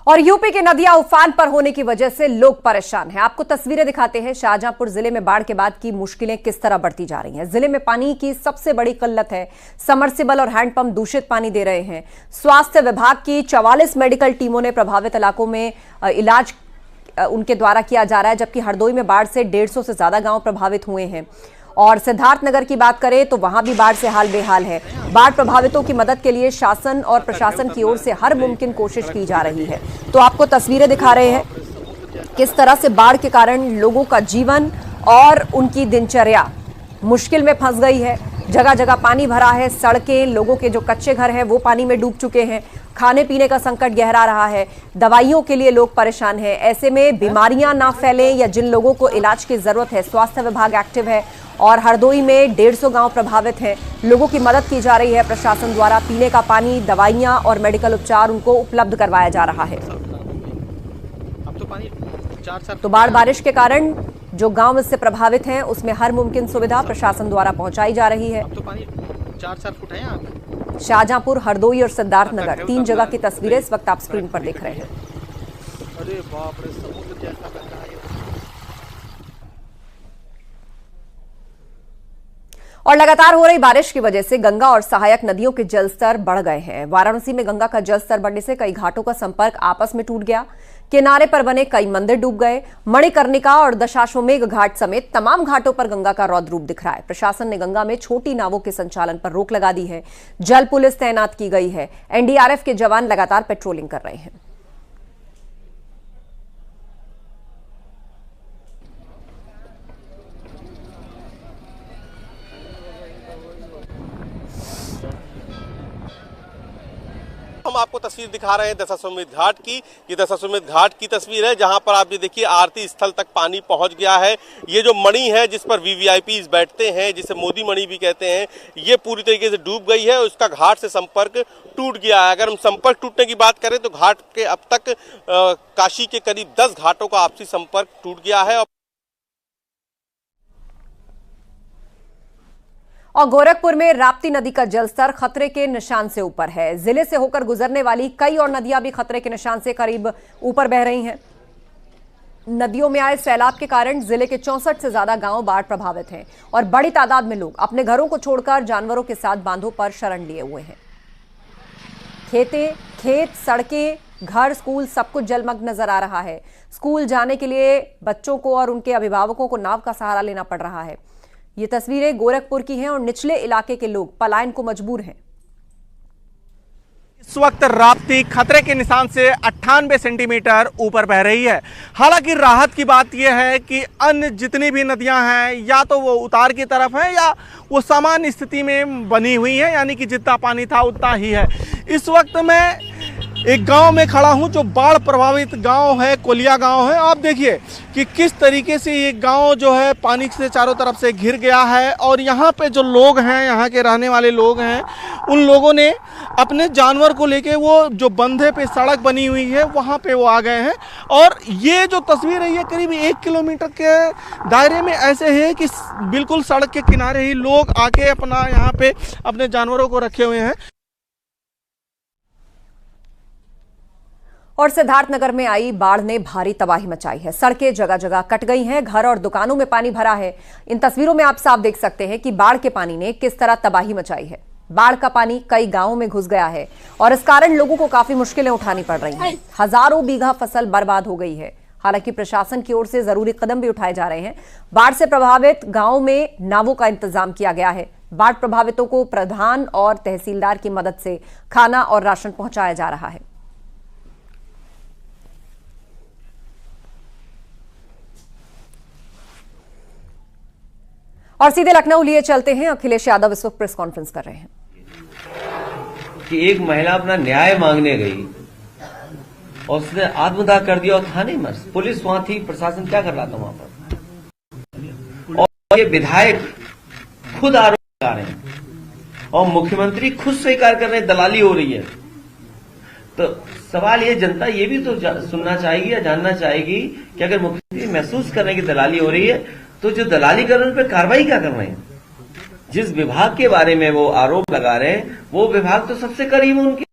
और यूपी की नदियां उफान पर होने की वजह से लोग परेशान हैं। आपको तस्वीरें दिखाते हैं शाहजहांपुर जिले में बाढ़ के बाद की मुश्किलें किस तरह बढ़ती जा रही हैं। जिले में पानी की सबसे बड़ी किल्लत है। समरसिबल और हैंडपंप दूषित पानी दे रहे हैं। स्वास्थ्य विभाग की 44 मेडिकल टीमों ने प्रभावित इलाकों में इलाज उनके द्वारा किया जा रहा है, जबकि हरदोई में बाढ़ से 150 से ज्यादा गांव प्रभावित हुए हैं। और सिद्धार्थनगर की बात करें तो वहां भी बाढ़ से हाल बेहाल है। बाढ़ प्रभावितों की मदद के लिए शासन और प्रशासन की ओर से हर मुमकिन कोशिश की जा रही है। तो आपको तस्वीरें दिखा रहे हैं किस तरह से बाढ़ के कारण लोगों का जीवन और उनकी दिनचर्या मुश्किल में फंस गई है। जगह जगह पानी भरा है, सड़कें, लोगों के जो कच्चे घर हैं वो पानी में डूब चुके हैं। खाने पीने का संकट गहरा रहा है। दवाइयों के लिए लोग परेशान हैं। ऐसे में बीमारियां ना फैलें या जिन लोगों को इलाज की जरूरत है, स्वास्थ्य विभाग एक्टिव है और हरदोई में 150 गांव प्रभावित हैं। लोगों की मदद की जा रही है प्रशासन द्वारा। पीने का पानी, दवाइयां और मेडिकल उपचार उनको उपलब्ध करवाया जा रहा है। तो बाढ़ बारिश के कारण जो गांव इससे प्रभावित हैं उसमें हर मुमकिन सुविधा प्रशासन द्वारा पहुंचाई जा रही है। 4 फुट है यहाँ पे। शाहजहांपुर, हरदोई और सिद्धार्थनगर 3 जगह की तस्वीरें इस वक्त आप स्क्रीन पर देख रहे हैं। अरे बाप रे, समुद्र जैसा लग रहा है। और लगातार हो रही बारिश की वजह से गंगा और सहायक नदियों के जलस्तर बढ़ गए हैं। वाराणसी में गंगा का जलस्तर बढ़ने से कई घाटों का संपर्क आपस में टूट गया। किनारे पर बने कई मंदिर डूब गए। मणिकर्णिका और दशाश्वमेध घाट समेत तमाम घाटों पर गंगा का रौद्र रूप दिख रहा है। प्रशासन ने गंगा में छोटी नावों के संचालन पर रोक लगा दी है। जल पुलिस तैनात की गई है। एनडीआरएफ के जवान लगातार पेट्रोलिंग कर रहे हैं। हम आपको तस्वीर दिखा रहे हैं दशाश्वमेध घाट की। ये दशाश्वमेध घाट की तस्वीर है जहां पर आप ये देखिए आरती स्थल तक पानी पहुंच गया है। ये जो मणि है जिस पर वीवीआईपी बैठते हैं, जिसे मोदी मणि भी कहते हैं, ये पूरी तरीके से डूब गई है और उसका घाट से संपर्क टूट गया है। अगर हम संपर्क टूटने की बात करें तो घाट के अब तक काशी के करीब 10 घाटों का आपसी संपर्क टूट गया है। और गोरखपुर में राप्ती नदी का जलस्तर खतरे के निशान से ऊपर है। जिले से होकर गुजरने वाली कई और नदियां भी खतरे के निशान से करीब ऊपर बह रही हैं। नदियों में आए सैलाब के कारण जिले के 64 से ज्यादा गांव बाढ़ प्रभावित हैं और बड़ी तादाद में लोग अपने घरों को छोड़कर जानवरों के साथ बांधों पर शरण लिए हुए हैं। खेत, सड़कें, घर, स्कूल सब कुछ जलमग्न नजर आ रहा है। स्कूल जाने के लिए बच्चों को और उनके अभिभावकों को नाव का सहारा लेना पड़ रहा है। ये तस्वीरें गोरखपुर की हैं और निचले इलाके के लोग पलायन को मजबूर हैं। इस वक्त राप्ती खतरे के निशान से 98 सेंटीमीटर ऊपर बह रही है। हालांकि राहत की बात यह है कि अन्य जितनी भी नदियां हैं या तो वो उतार की तरफ है या वो सामान्य स्थिति में बनी हुई है, यानी कि जितना पानी था उतना ही है। इस वक्त मैं एक गांव में खड़ा हूं जो बाढ़ प्रभावित गांव है, कोलिया गांव है। आप देखिए कि किस तरीके से ये गांव जो है पानी से चारों तरफ से घिर गया है और यहाँ पे जो लोग हैं, यहाँ के रहने वाले लोग हैं, उन लोगों ने अपने जानवर को लेके वो जो बंधे पे सड़क बनी हुई है वहाँ पे वो आ गए हैं। और ये जो तस्वीर है ये करीब 1 किलोमीटर के दायरे में ऐसे है कि बिल्कुल सड़क के किनारे ही लोग आके अपना यहाँ पे अपने जानवरों को रखे हुए हैं। और सिद्धार्थनगर में आई बाढ़ ने भारी तबाही मचाई है। सड़कें जगह जगह कट गई हैं, घर और दुकानों में पानी भरा है। इन तस्वीरों में आप साफ देख सकते हैं कि बाढ़ के पानी ने किस तरह तबाही मचाई है। बाढ़ का पानी कई गांवों में घुस गया है और इस कारण लोगों को काफी मुश्किलें उठानी पड़ रही हैं। हजारों बीघा फसल बर्बाद हो गई है। हालांकि प्रशासन की ओर से जरूरी कदम भी उठाए जा रहे हैं। बाढ़ से प्रभावित गांवों में नावों का इंतजाम किया गया है। बाढ़ प्रभावितों को प्रधान और तहसीलदार की मदद से खाना और राशन पहुंचाया जा रहा है। और सीधे लखनऊ लिए चलते हैं। अखिलेश यादव इस वक्त प्रेस कॉन्फ्रेंस कर रहे हैं कि एक महिला अपना न्याय मांगने गई और उसने आत्मदाह कर दिया और थाने में पुलिस वहां थी, प्रशासन क्या कर रहा था वहां पर। और ये विधायक खुद आरोप लगा रहे हैं और मुख्यमंत्री खुद स्वीकार कर रहे हैं दलाली हो रही है। तो सवाल ये जनता ये भी तो सुनना चाहेगी या जानना चाहेगी कि अगर मुख्यमंत्री महसूस कर रहे हैं कि दलाली हो रही है तो जो दलाली कर रहे हैं उन पर कार्रवाई क्या कर रहे हैं। जिस विभाग के बारे में वो आरोप लगा रहे हैं वो विभाग तो सबसे करीब उनके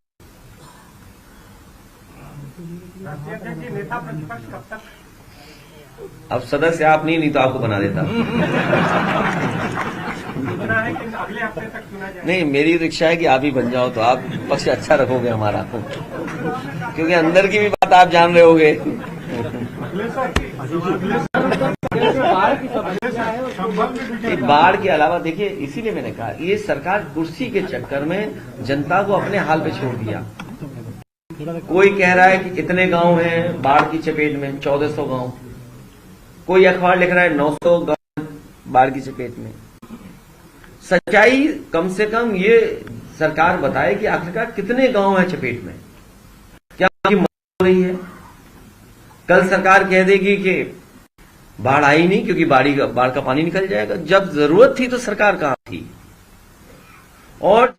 नेता प्रतिपक्ष कब तक? अब सदस्य आप नहीं तो आपको बना देता। सुना है कि अगले हफ्ते तक चुना जाए। नहीं, मेरी तो इच्छा है कि आप ही बन जाओ तो आप पक्ष अच्छा रखोगे हमारा, क्योंकि अंदर की भी बात आप जान रहे होगे। बाढ़ के अलावा देखिए, इसीलिए मैंने कहा ये सरकार कुर्सी के चक्कर में जनता को अपने हाल पे छोड़ दिया। कोई कह रहा है कि इतने गांव हैं बाढ़ की चपेट में, 1400 गांव। कोई अखबार लिख रहा है 900 गांव बाढ़ की चपेट में। सच्चाई कम से कम ये सरकार बताए कि आखिरकार कितने गांव हैं चपेट में, क्या उनकी मदद हो रही है। कल सरकार कह देगी कि बाढ़ आई नहीं क्योंकि बाढ़ का पानी निकल जाएगा। जब जरूरत थी तो सरकार कहां थी। और